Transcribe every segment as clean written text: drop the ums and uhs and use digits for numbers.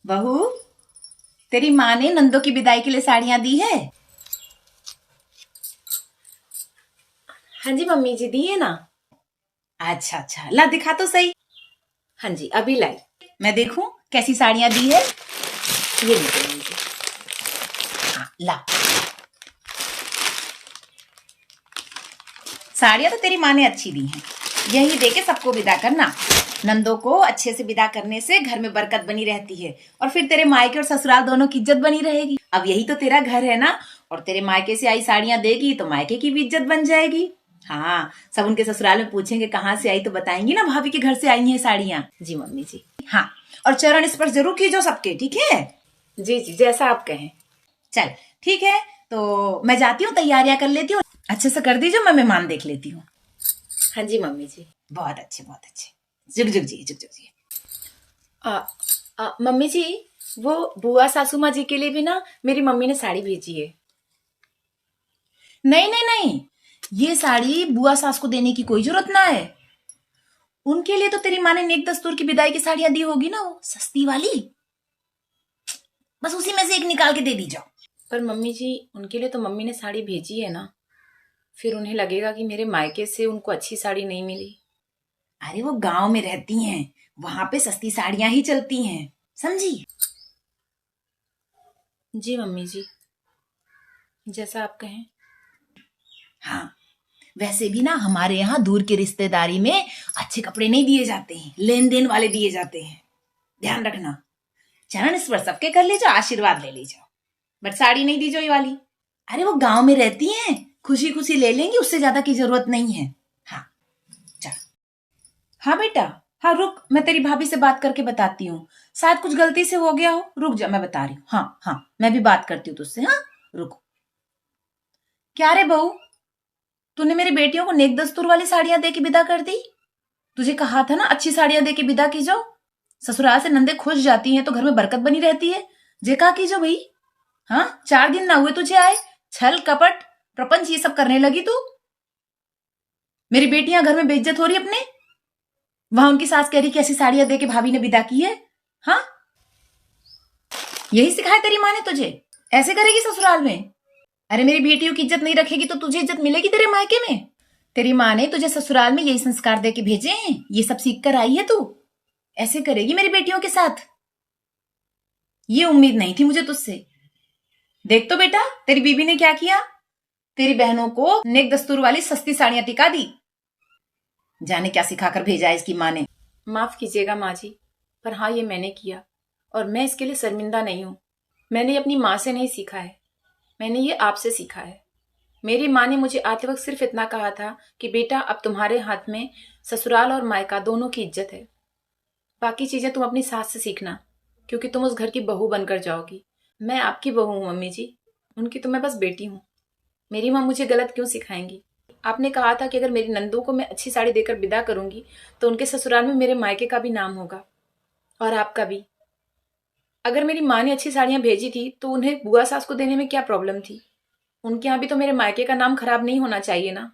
बहू, तेरी माँ ने नंदो की विदाई के लिए साड़ियां दी है। हाँ जी मम्मी जी, दिए ना। अच्छा अच्छा, ला दिखा तो सही। हाँ जी, अभी लाई। मैं देखूं कैसी साड़ियां दी है। ये लीजिए मम्मी जी। हाँ ला। साड़ियां तो तेरी माँ ने अच्छी दी हैं। यही दे के सबको विदा करना। नंदो को अच्छे से विदा करने से घर में बरकत बनी रहती है और फिर तेरे मायके और ससुराल दोनों की इज्जत बनी रहेगी। अब यही तो तेरा घर है ना, और तेरे मायके से आई साड़ियां देगी तो मायके की भी इज्जत बन जाएगी। हाँ, सब उनके ससुराल में पूछेंगे कहाँ से आई तो बताएंगी ना भाभी के घर से आई हैं साड़ियां। जी मम्मी जी। हाँ, और चरण स्पर्श जरूर कीजिए सबके, ठीक है। जी जी, जैसा आप कहें। चल ठीक है, तो मैं जाती हूँ, तैयारियां कर लेती हूँ। अच्छे से कर दीजिए, मैं मेहमान देख लेती हूँ। हाँ जी मम्मी जी। बहुत अच्छे बहुत अच्छे। जुग जुग जी, जुग जुग जी। मम्मी जी, वो बुआ सासू माँ जी के लिए भी ना मेरी मम्मी ने साड़ी भेजी है। नहीं नहीं नहीं, ये साड़ी बुआ सास को देने की कोई जरूरत ना है। उनके लिए तो तेरी माँ ने नेक दस्तूर की विदाई की साड़ियां दी होगी ना, वो सस्ती वाली। बस उसी में से एक निकाल के दे दी जाओ। पर मम्मी जी, उनके लिए तो मम्मी ने साड़ी भेजी है ना, फिर उन्हें लगेगा कि मेरे मायके से उनको अच्छी साड़ी नहीं मिली। अरे वो गांव में रहती हैं, वहां पे सस्ती साड़ियां ही चलती हैं, समझी। जी मम्मी जी, जैसा आप कहें। हाँ, वैसे भी ना हमारे यहाँ दूर की रिश्तेदारी में अच्छे कपड़े नहीं दिए जाते हैं, लेन देन वाले दिए जाते हैं। ध्यान रखना। चरण स्पर्श सबके कर लीजिए, आशीर्वाद ले लीजिए, बट साड़ी नहीं दीजिए ये वाली। अरे वो गांव में रहती हैं, खुशी खुशी ले लेंगी, उससे ज्यादा की जरूरत नहीं है। हाँ चल। हाँ बेटा, हाँ रुक, मैं तेरी भाभी से बात करके बताती हूँ। शायद कुछ गलती से हो गया हो, रुक जा, मैं बता रही हूँ। हाँ हाँ, मैं भी बात करती हूँ तुझसे। हाँ रुक। क्या रे बहू, तूने मेरी बेटियों को नेक दस्तूर वाली साड़ियां दे के विदा कर दी। तुझे कहा था ना अच्छी साड़ियां दे के विदा की जाओ। ससुराल से नंदे खुश जाती हैं तो घर में बरकत बनी रहती है। जे कहा की जाओ भाई। हाँ, 4 दिन ना हुए तुझे आए, छल कपट प्रपंच ये सब करने लगी तू। मेरी बेटियां घर में बेइज्जत हो रही अपने, वहां उनकी सास कह रही कि ऐसी साड़ियां दे के भाभी ने विदा की है। हाँ, यही सिखाया तेरी माँ ने तुझे, ऐसे करेगी ससुराल में। अरे मेरी बेटियों की इज्जत नहीं रखेगी तो तुझे इज्जत मिलेगी तेरे मायके में। तेरी माँ ने तुझे ससुराल में यही संस्कार दे के भेजे हैं, ये सब सीख कर आई है तू। ऐसे करेगी मेरी बेटियों के साथ, ये उम्मीद नहीं थी मुझे तुझसे। देख तो बेटा, तेरी बीबी ने क्या किया, तेरी बहनों को नेक दस्तूर वाली सस्ती साड़ियां टिका दी। जाने क्या सिखाकर भेजा है इसकी माँ ने। माफ कीजिएगा माँ जी, पर हाँ, ये मैंने किया और मैं इसके लिए शर्मिंदा नहीं हूँ। मैंने अपनी माँ से नहीं सीखा है, मैंने ये आपसे सीखा है। मेरी माँ ने मुझे आते वक्त सिर्फ इतना कहा था कि बेटा, अब तुम्हारे हाथ में ससुराल और मायका दोनों की इज्जत है। बाकी चीजें तुम अपनी सास से सीखना, क्योंकि तुम उस घर की बहू बनकर जाओगी। मैं आपकी बहू हूँ मम्मी जी, उनकी तो मैं बस बेटी हूँ। मेरी माँ मुझे गलत क्यों सिखाएंगी। आपने कहा था कि अगर मेरी नंदों को मैं अच्छी साड़ी देकर विदा करूंगी तो उनके ससुराल में मेरे मायके का भी नाम होगा और आपका भी। अगर मेरी माँ ने अच्छी साड़ियां भेजी थी तो उन्हें बुआ सास को देने में क्या प्रॉब्लम थी। उनके यहाँ भी तो मेरे मायके का नाम खराब नहीं होना चाहिए ना।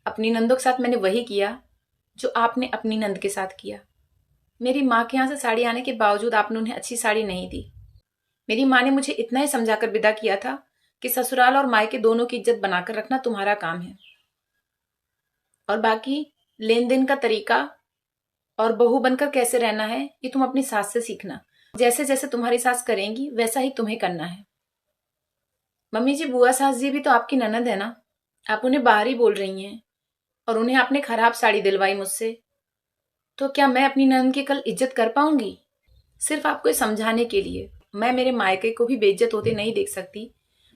अपनी नंदों के साथ मैंने वही किया जो आपने अपनी नंद के साथ किया। मेरी माँ के यहाँ से साड़ी आने के बावजूद आपने उन्हें अच्छी साड़ी नहीं दी। मेरी माँ ने मुझे इतना ही समझाकर विदा किया था कि ससुराल और मायके दोनों की इज्जत बनाकर रखना तुम्हारा काम है, और बाकी लेन देन का तरीका और बहू बनकर कैसे रहना है ये तुम अपनी सास से सीखना। जैसे जैसे तुम्हारी सास करेंगी वैसा ही तुम्हें करना है। मम्मी जी, बुआ सास जी भी तो आपकी ननद है ना। आप उन्हें बाहर ही बोल रही हैं और उन्हें आपने खराब साड़ी दिलवाई मुझसे, तो क्या मैं अपनी ननद की कल इज्जत कर पाऊंगी। सिर्फ आपको ये समझाने के लिए, मैं मेरे मायके को भी बेइज्जत होते नहीं देख सकती।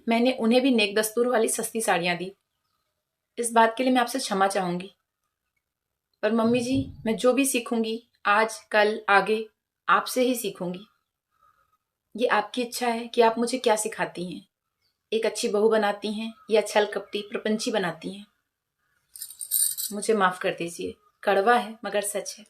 मैंने उन्हें भी नेक दस्तूर वाली सस्ती साड़ियां दी। इस बात के लिए मैं आपसे क्षमा चाहूंगी। पर मम्मी जी, मैं जो भी सीखूंगी आज कल आगे आपसे ही सीखूंगी। ये आपकी इच्छा है कि आप मुझे क्या सिखाती हैं, एक अच्छी बहू बनाती हैं या छल कपटी प्रपंची बनाती हैं। मुझे माफ कर दीजिए, कड़वा है मगर सच है।